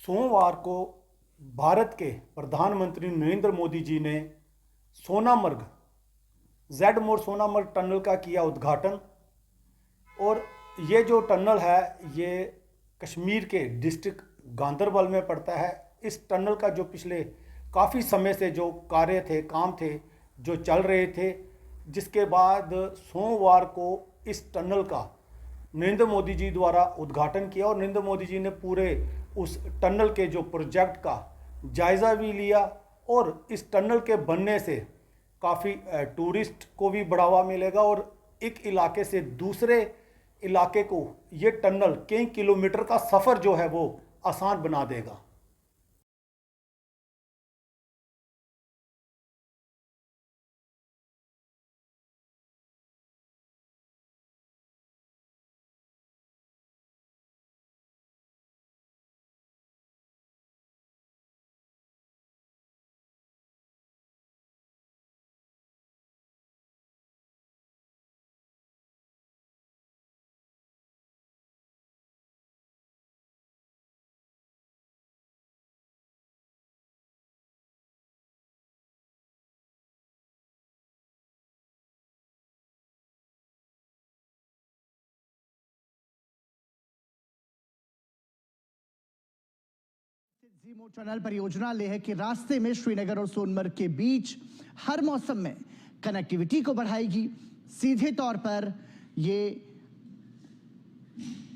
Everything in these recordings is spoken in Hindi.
सोमवार को भारत के प्रधानमंत्री नरेंद्र मोदी जी ने सोनामर्ग जेड मोर सोनामर्ग टनल का किया उद्घाटन। और ये जो टनल है ये कश्मीर के डिस्ट्रिक्ट गांदरबल में पड़ता है। इस टनल का जो पिछले काफ़ी समय से जो कार्य थे, काम थे जो चल रहे थे, जिसके बाद सोमवार को इस टनल का नरेंद्र मोदी जी द्वारा उद्घाटन किया। और नरेंद्र मोदी जी ने पूरे उस टनल के जो प्रोजेक्ट का जायज़ा भी लिया। और इस टनल के बनने से काफ़ी टूरिस्ट को भी बढ़ावा मिलेगा और एक इलाके से दूसरे इलाके को ये टनल कई किलोमीटर का सफ़र जो है वो आसान बना देगा। जीमो टनल परियोजना लेह के रास्ते में श्रीनगर और सोनमर्ग के बीच हर मौसम में कनेक्टिविटी को बढ़ाएगी। सीधे तौर पर ये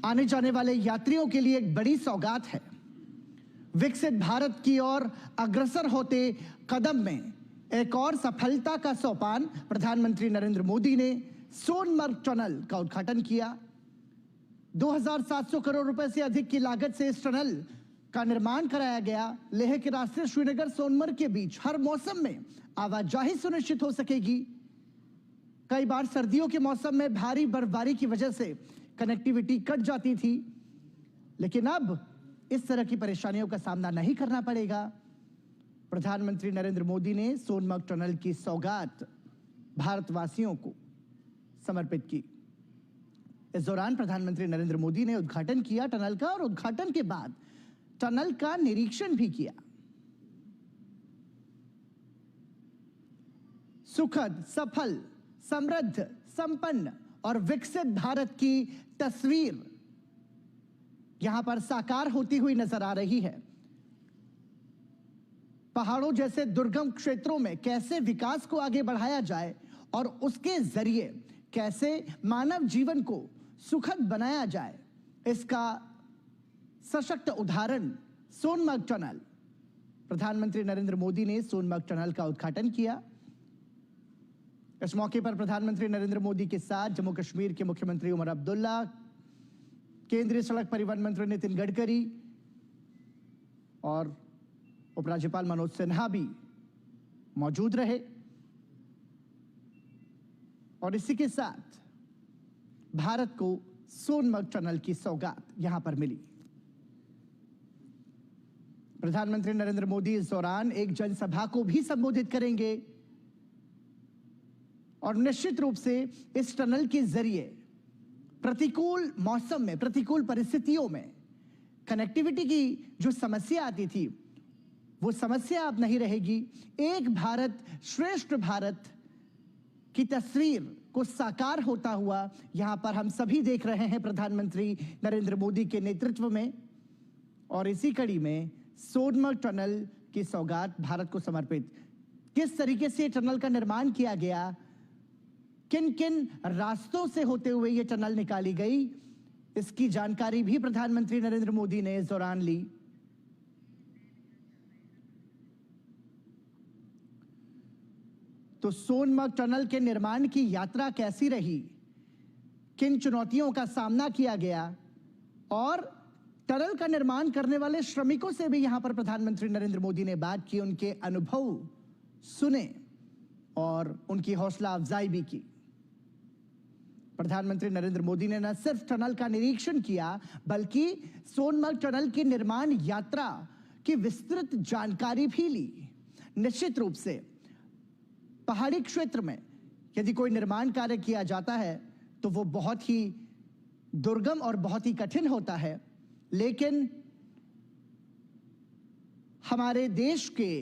आने जाने वाले यात्रियों के लिए एक बड़ी सौगात है। विकसित भारत की ओर अग्रसर होते कदम में एक और सफलता का सोपान प्रधानमंत्री नरेंद्र मोदी ने सोनमर्ग टनल का उद्घाटन किया। 2700 करोड़ रुपए से अधिक की लागत से इस टनल का निर्माण कराया गया। लेह के रास्ते श्रीनगर सोनमर्ग के बीच हर मौसम में आवाजाही सुनिश्चित हो सकेगी। कई बार सर्दियों के मौसम में भारी बर्फबारी की वजह से कनेक्टिविटी कट जाती थी, लेकिन अब इस तरह की परेशानियों का सामना नहीं करना पड़ेगा। प्रधानमंत्री नरेंद्र मोदी ने सोनमर्ग टनल की सौगात भारतवासियों को समर्पित की। इस दौरान प्रधानमंत्री नरेंद्र मोदी ने उद्घाटन किया टनल का और उद्घाटन के बाद टनल का निरीक्षण भी किया। सुखद, सफल, समृद्ध, संपन्न और विकसित भारत की तस्वीर यहां पर साकार होती हुई नजर आ रही है। पहाड़ों जैसे दुर्गम क्षेत्रों में कैसे विकास को आगे बढ़ाया जाए और उसके जरिए कैसे मानव जीवन को सुखद बनाया जाए, इसका सशक्त उदाहरण सोनमर्ग टनल। प्रधानमंत्री नरेंद्र मोदी ने सोनमर्ग टनल का उद्घाटन किया। इस मौके पर प्रधानमंत्री नरेंद्र मोदी के साथ जम्मू कश्मीर के मुख्यमंत्री उमर अब्दुल्ला, केंद्रीय सड़क परिवहन मंत्री नितिन गडकरी और उपराज्यपाल मनोज सिन्हा भी मौजूद रहे। और इसी के साथ भारत को सोनमर्ग टनल की सौगात यहां पर मिली। प्रधानमंत्री नरेंद्र मोदी इस दौरान एक जनसभा को भी संबोधित करेंगे और निश्चित रूप से इस टनल के जरिए प्रतिकूल मौसम में, प्रतिकूल परिस्थितियों में कनेक्टिविटी की जो समस्या आती थी वो समस्या अब नहीं रहेगी। एक भारत श्रेष्ठ भारत की तस्वीर को साकार होता हुआ यहां पर हम सभी देख रहे हैं प्रधानमंत्री नरेंद्र मोदी के नेतृत्व में। और इसी कड़ी में सोनमर्ग टनल की सौगात भारत को समर्पित। किस तरीके से टनल का निर्माण किया गया, किन किन रास्तों से होते हुए यह टनल निकाली गई, इसकी जानकारी भी प्रधानमंत्री नरेंद्र मोदी ने इस दौरान ली। तो सोनमर्ग टनल के निर्माण की यात्रा कैसी रही, किन चुनौतियों का सामना किया गया और टनल का निर्माण करने वाले श्रमिकों से भी यहां पर प्रधानमंत्री नरेंद्र मोदी ने बात की, उनके अनुभव सुने और उनकी हौसला अफजाई भी की। प्रधानमंत्री नरेंद्र मोदी ने न सिर्फ टनल का निरीक्षण किया बल्कि सोनमर्ग टनल की निर्माण यात्रा की विस्तृत जानकारी भी ली। निश्चित रूप से पहाड़ी क्षेत्र में यदि कोई निर्माण कार्य किया जाता है तो वो बहुत ही दुर्गम और बहुत ही कठिन होता है, लेकिन हमारे देश के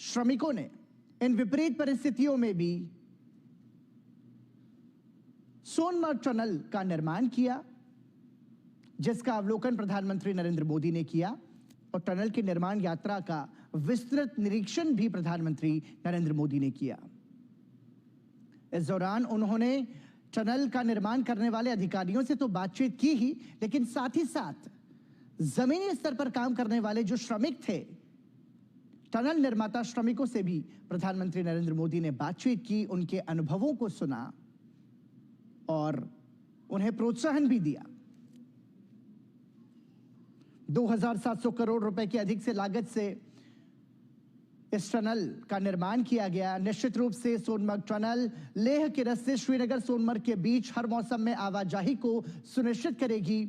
श्रमिकों ने इन विपरीत परिस्थितियों में भी सोनमर्ग टनल का निर्माण किया, जिसका अवलोकन प्रधानमंत्री नरेंद्र मोदी ने किया और टनल की निर्माण यात्रा का विस्तृत निरीक्षण भी प्रधानमंत्री नरेंद्र मोदी ने किया। इस दौरान उन्होंने टनल का निर्माण करने वाले अधिकारियों से तो बातचीत की ही, लेकिन साथ ही साथ जमीनी स्तर पर काम करने वाले जो श्रमिक थे, टनल निर्माता श्रमिकों से भी प्रधानमंत्री नरेंद्र मोदी ने बातचीत की, उनके अनुभवों को सुना और उन्हें प्रोत्साहन भी दिया। 2700 करोड़ रुपए की अधिक से लागत से इस टनल का निर्माण किया गया। निश्चित रूप से सोनमर्ग टनल लेह के रस्ते श्रीनगर सोनमर्ग के बीच हर मौसम में आवाजाही को सुनिश्चित करेगी,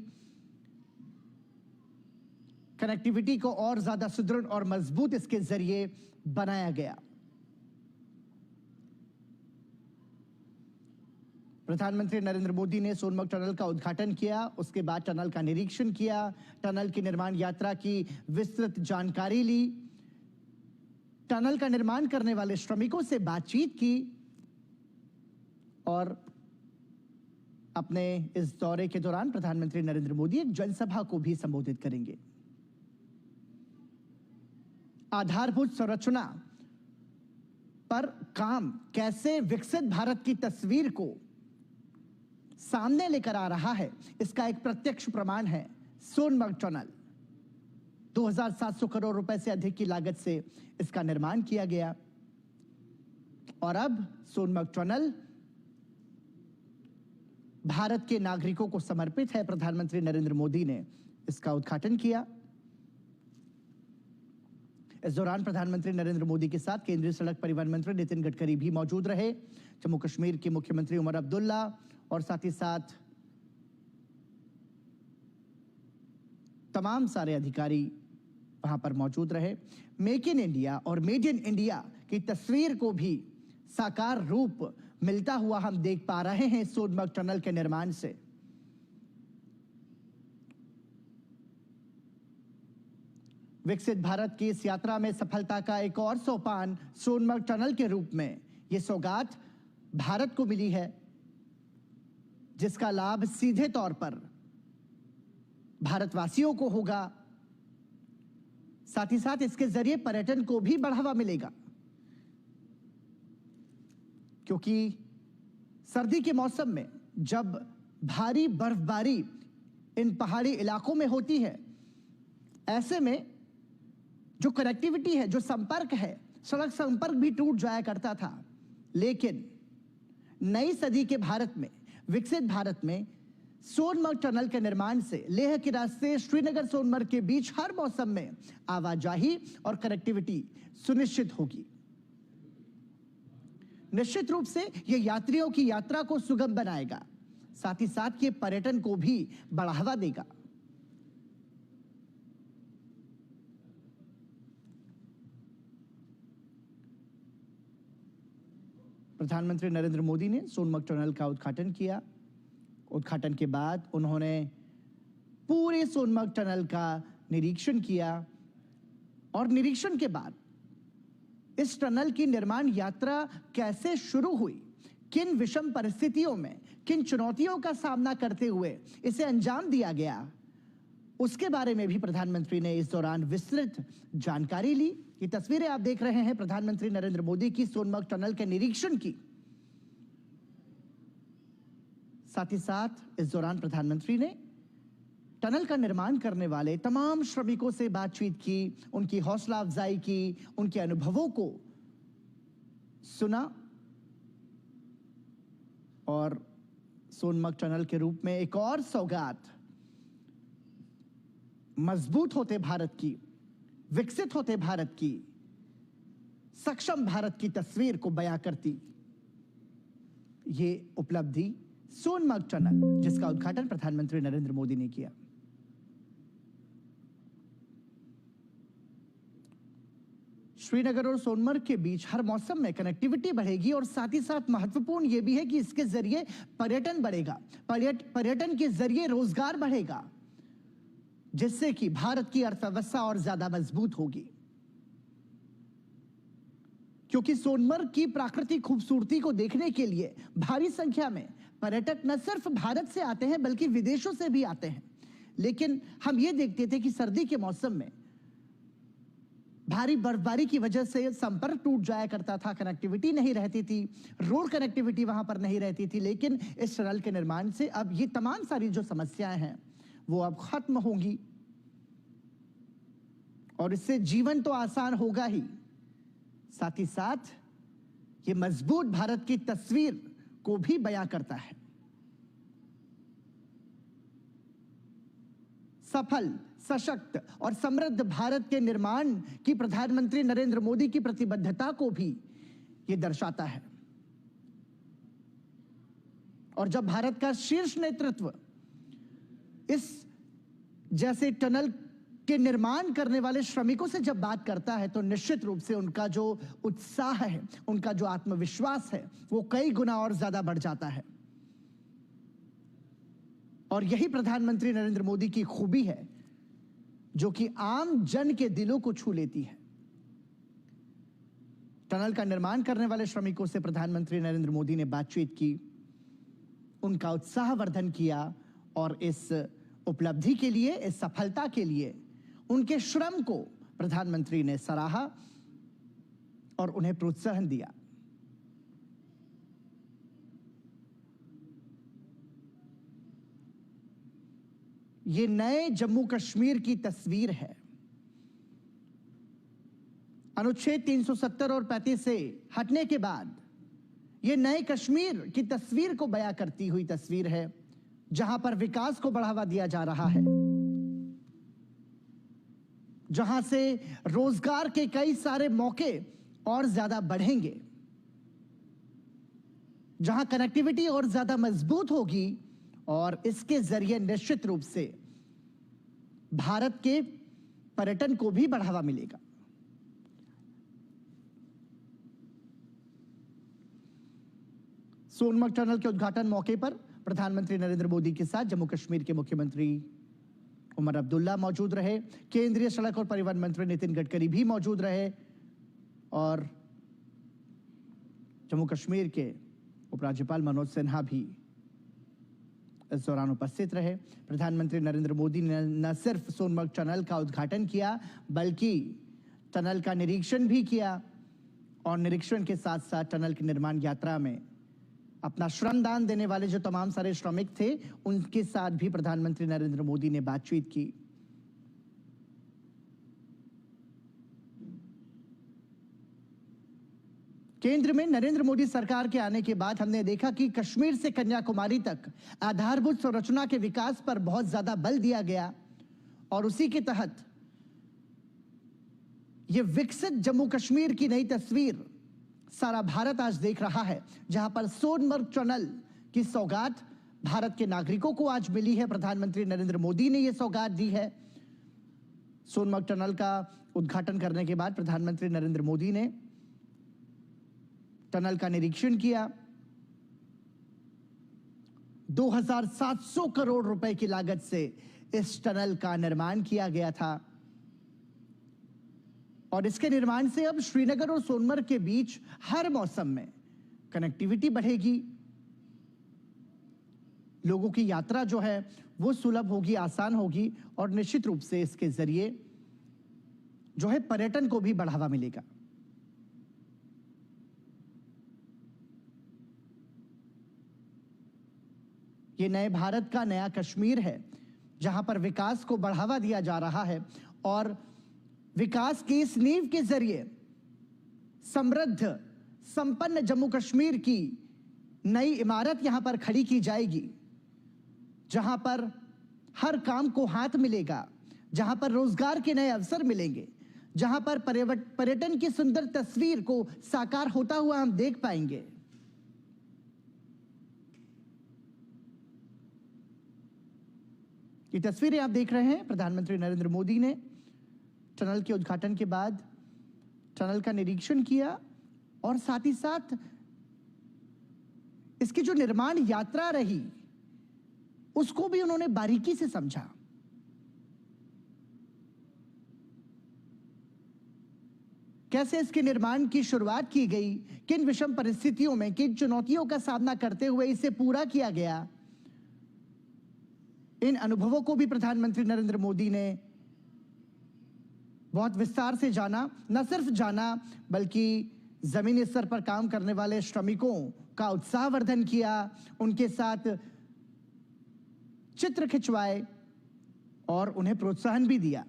कनेक्टिविटी को और ज्यादा सुदृढ़ और मजबूत इसके जरिए बनाया गया। प्रधानमंत्री नरेंद्र मोदी ने सोनमर्ग टनल का उद्घाटन किया, उसके बाद टनल का निरीक्षण किया, टनल की निर्माण यात्रा की विस्तृत जानकारी ली, टनल का निर्माण करने वाले श्रमिकों से बातचीत की और अपने इस दौरे के दौरान प्रधानमंत्री नरेंद्र मोदी एक जनसभा को भी संबोधित करेंगे। आधारभूत संरचना पर काम कैसे विकसित भारत की तस्वीर को सामने लेकर आ रहा है, इसका एक प्रत्यक्ष प्रमाण है सोनमर्ग टनल। 2700 करोड़ रुपए से अधिक की लागत से इसका निर्माण किया गया और अब सोनमर्ग टनल भारत के नागरिकों को समर्पित है। प्रधानमंत्री नरेंद्र मोदी ने इसका उद्घाटन किया। इस दौरान प्रधानमंत्री नरेंद्र मोदी के साथ केंद्रीय सड़क परिवहन मंत्री नितिन गडकरी भी मौजूद रहे। जम्मू कश्मीर के मुख्यमंत्री उमर अब्दुल्ला और साथ ही साथ तमाम सारे अधिकारी वहां पर मौजूद रहे। मेक इन इंडिया और मेड इन इंडिया की तस्वीर को भी साकार रूप मिलता हुआ हम देख पा रहे हैं सोनमर्ग टनल के निर्माण से। विकसित भारत की इस यात्रा में सफलता का एक और सोपान सोनमर्ग टनल के रूप में यह सौगात भारत को मिली है, जिसका लाभ सीधे तौर पर भारतवासियों को होगा। साथ ही साथ इसके जरिए पर्यटन को भी बढ़ावा मिलेगा, क्योंकि सर्दी के मौसम में जब भारी बर्फबारी इन पहाड़ी इलाकों में होती है, ऐसे में जो कनेक्टिविटी है, जो संपर्क है, सड़क संपर्क भी टूट जाया करता था। लेकिन नई सदी के भारत में, विकसित भारत में सोनमर्ग टनल के निर्माण से लेह के रास्ते श्रीनगर सोनमर्ग के बीच हर मौसम में आवाजाही और कनेक्टिविटी सुनिश्चित होगी। निश्चित रूप से यह यात्रियों की यात्रा को सुगम बनाएगा, साथ ही साथ ये पर्यटन को भी बढ़ावा देगा। प्रधानमंत्री नरेंद्र मोदी ने सोनमर्ग टनल का उद्घाटन किया। उद्घाटन के बाद उन्होंने पूरे सोनमर्ग टनल का निरीक्षण किया और निरीक्षण के बाद इस टनल की निर्माण यात्रा कैसे शुरू हुई, किन विषम परिस्थितियों में, किन चुनौतियों का सामना करते हुए इसे अंजाम दिया गया, उसके बारे में भी प्रधानमंत्री ने इस दौरान विस्तृत जानकारी ली। ये तस्वीरें आप देख रहे हैं प्रधानमंत्री नरेंद्र मोदी की सोनमर्ग टनल के निरीक्षण की। साथ ही साथ इस दौरान प्रधानमंत्री ने टनल का निर्माण करने वाले तमाम श्रमिकों से बातचीत की, उनकी हौसला अफजाई की, उनके अनुभवों को सुना और सोनमर्ग टनल के रूप में एक और सौगात मजबूत होते भारत की, विकसित होते भारत की, सक्षम भारत की तस्वीर को बयां करती ये उपलब्धि सोनमर्ग टनल, जिसका उद्घाटन प्रधानमंत्री नरेंद्र मोदी ने किया। श्रीनगर और सोनमर्ग के बीच हर मौसम में कनेक्टिविटी बढ़ेगी और साथ ही साथ महत्वपूर्ण यह भी है कि इसके जरिए पर्यटन बढ़ेगा, पर्यटन के जरिए रोजगार बढ़ेगा, जिससे कि भारत की अर्थव्यवस्था और ज्यादा मजबूत होगी। क्योंकि सोनमर्ग की प्राकृतिक खूबसूरती को देखने के लिए भारी संख्या में पर्यटक न सिर्फ भारत से आते हैं बल्कि विदेशों से भी आते हैं। लेकिन हम ये देखते थे कि सर्दी के मौसम में भारी बर्फबारी की वजह से संपर्क टूट जाया करता था, कनेक्टिविटी नहीं रहती थी, रोड कनेक्टिविटी वहां पर नहीं रहती थी। लेकिन इस टनल के निर्माण से अब ये तमाम सारी जो समस्याएं हैं वो अब खत्म होंगी और इससे जीवन तो आसान होगा ही, साथ ही साथ ये मजबूत भारत की तस्वीर को भी बयां करता है। सफल, सशक्त और समृद्ध भारत के निर्माण की प्रधानमंत्री नरेंद्र मोदी की प्रतिबद्धता को भी यह दर्शाता है। और जब भारत का शीर्ष नेतृत्व इस जैसे टनल के निर्माण करने वाले श्रमिकों से जब बात करता है तो निश्चित रूप से उनका जो उत्साह है, उनका जो आत्मविश्वास है, वो कई गुना और ज्यादा बढ़ जाता है। और यही प्रधानमंत्री नरेंद्र मोदी की खूबी है जो कि आम जन के दिलों को छू लेती है। टनल का निर्माण करने वाले श्रमिकों से प्रधानमंत्री नरेंद्र मोदी ने बातचीत की, उनका उत्साहवर्धन किया और इस उपलब्धि के लिए, इस सफलता के लिए उनके श्रम को प्रधानमंत्री ने सराहा और उन्हें प्रोत्साहन दिया। ये नए जम्मू कश्मीर की तस्वीर है। अनुच्छेद 370 और 35 से हटने के बाद ये नए कश्मीर की तस्वीर को बयां करती हुई तस्वीर है, जहां पर विकास को बढ़ावा दिया जा रहा है, जहां से रोजगार के कई सारे मौके और ज्यादा बढ़ेंगे, जहां कनेक्टिविटी और ज्यादा मजबूत होगी और इसके जरिए निश्चित रूप से भारत के पर्यटन को भी बढ़ावा मिलेगा। सोनमर्ग टनल के उद्घाटन मौके पर प्रधानमंत्री नरेंद्र मोदी के साथ जम्मू कश्मीर के मुख्यमंत्री उमर अब्दुल्ला मौजूद रहे, केंद्रीय सड़क और परिवहन मंत्री नितिन गडकरी भी मौजूद रहे और जम्मू कश्मीर के उपराज्यपाल मनोज सिन्हा भी इस दौरान उपस्थित रहे। प्रधानमंत्री नरेंद्र मोदी ने न सिर्फ सोनमर्ग टनल का उद्घाटन किया बल्कि टनल का निरीक्षण भी किया और निरीक्षण के साथ साथ टनल की निर्माण यात्रा में अपना श्रमदान देने वाले जो तमाम सारे श्रमिक थे उनके साथ भी प्रधानमंत्री नरेंद्र मोदी ने बातचीत की। केंद्र में नरेंद्र मोदी सरकार के आने के बाद हमने देखा कि कश्मीर से कन्याकुमारी तक आधारभूत संरचना के विकास पर बहुत ज्यादा बल दिया गया और उसी के तहत यह विकसित जम्मू कश्मीर की नई तस्वीर सारा भारत आज देख रहा है, जहां पर सोनमर्ग टनल की सौगात भारत के नागरिकों को आज मिली है। प्रधानमंत्री नरेंद्र मोदी ने यह सौगात दी है। सोनमर्ग टनल का उद्घाटन करने के बाद प्रधानमंत्री नरेंद्र मोदी ने टनल का निरीक्षण किया। 2700 करोड़ रुपए की लागत से इस टनल का निर्माण किया गया था और इसके निर्माण से अब श्रीनगर और सोनमर्ग के बीच हर मौसम में कनेक्टिविटी बढ़ेगी, लोगों की यात्रा जो है वो सुलभ होगी, आसान होगी और निश्चित रूप से इसके जरिए जो है पर्यटन को भी बढ़ावा मिलेगा। ये नए भारत का नया कश्मीर है जहां पर विकास को बढ़ावा दिया जा रहा है और विकास की इस नींव के जरिए समृद्ध संपन्न जम्मू कश्मीर की नई इमारत यहां पर खड़ी की जाएगी, जहां पर हर काम को हाथ मिलेगा, जहां पर रोजगार के नए अवसर मिलेंगे, जहां पर पर्यटन की सुंदर तस्वीर को साकार होता हुआ हम देख पाएंगे। ये तस्वीरें आप देख रहे हैं, प्रधानमंत्री नरेंद्र मोदी ने टनल के उद्घाटन के बाद टनल का निरीक्षण किया और साथ ही साथ इसकी जो निर्माण यात्रा रही उसको भी उन्होंने बारीकी से समझा। कैसे इसके निर्माण की शुरुआत की गई, किन विषम परिस्थितियों में, किन चुनौतियों का सामना करते हुए इसे पूरा किया गया, इन अनुभवों को भी प्रधानमंत्री नरेंद्र मोदी ने बहुत विस्तार से जाना। न सिर्फ जाना बल्कि जमीनी स्तर पर काम करने वाले श्रमिकों का उत्साहवर्धन किया, उनके साथ चित्र खिंचवाए और उन्हें प्रोत्साहन भी दिया।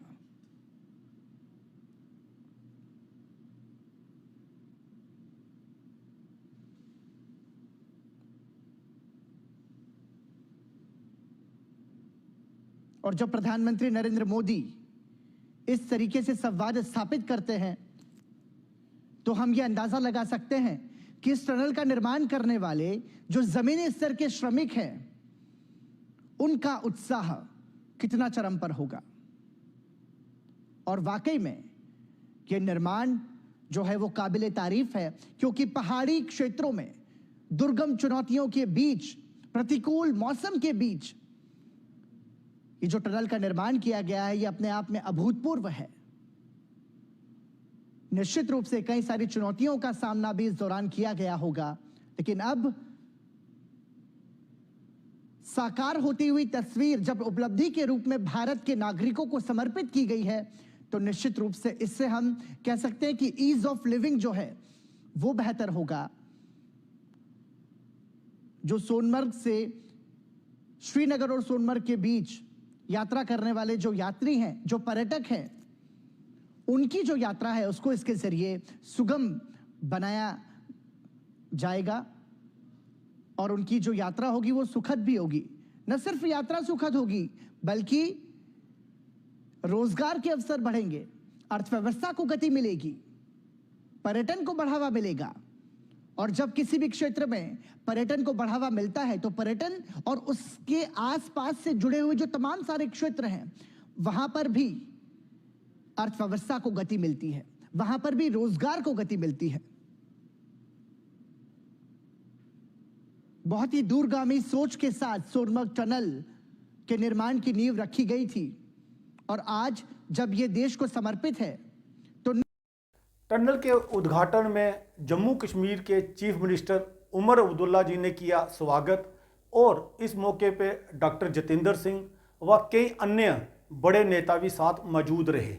और जब प्रधानमंत्री नरेंद्र मोदी इस तरीके से संवाद स्थापित करते हैं तो हम यह अंदाजा लगा सकते हैं कि इस टनल का निर्माण करने वाले जो जमीनी स्तर के श्रमिक हैं उनका उत्साह कितना चरम पर होगा। और वाकई में यह निर्माण जो है वो काबिले तारीफ है, क्योंकि पहाड़ी क्षेत्रों में दुर्गम चुनौतियों के बीच, प्रतिकूल मौसम के बीच ये जो टनल का निर्माण किया गया है ये अपने आप में अभूतपूर्व है। निश्चित रूप से कई सारी चुनौतियों का सामना भी इस दौरान किया गया होगा, लेकिन अब साकार होती हुई तस्वीर जब उपलब्धि के रूप में भारत के नागरिकों को समर्पित की गई है तो निश्चित रूप से इससे हम कह सकते हैं कि ईज ऑफ लिविंग जो है वो बेहतर होगा। जो सोनमर्ग से श्रीनगर और सोनमर्ग के बीच यात्रा करने वाले जो यात्री हैं, जो पर्यटक हैं, उनकी जो यात्रा है उसको इसके जरिए सुगम बनाया जाएगा और उनकी जो यात्रा होगी वो सुखद भी होगी। न सिर्फ यात्रा सुखद होगी बल्कि रोजगार के अवसर बढ़ेंगे, अर्थव्यवस्था को गति मिलेगी, पर्यटन को बढ़ावा मिलेगा। और जब किसी भी क्षेत्र में पर्यटन को बढ़ावा मिलता है तो पर्यटन और उसके आसपास से जुड़े हुए जो तमाम सारे क्षेत्र हैं वहां पर भी अर्थव्यवस्था को गति मिलती है, वहां पर भी रोजगार को गति मिलती है। बहुत ही दूरगामी सोच के साथ सोनमर्ग टनल के निर्माण की नींव रखी गई थी और आज जब यह देश को समर्पित है तो टनल के उद्घाटन में जम्मू कश्मीर के चीफ मिनिस्टर उमर अब्दुल्ला जी ने किया स्वागत और इस मौके पे डॉक्टर जितेंद्र सिंह व कई अन्य बड़े नेता भी साथ मौजूद रहे।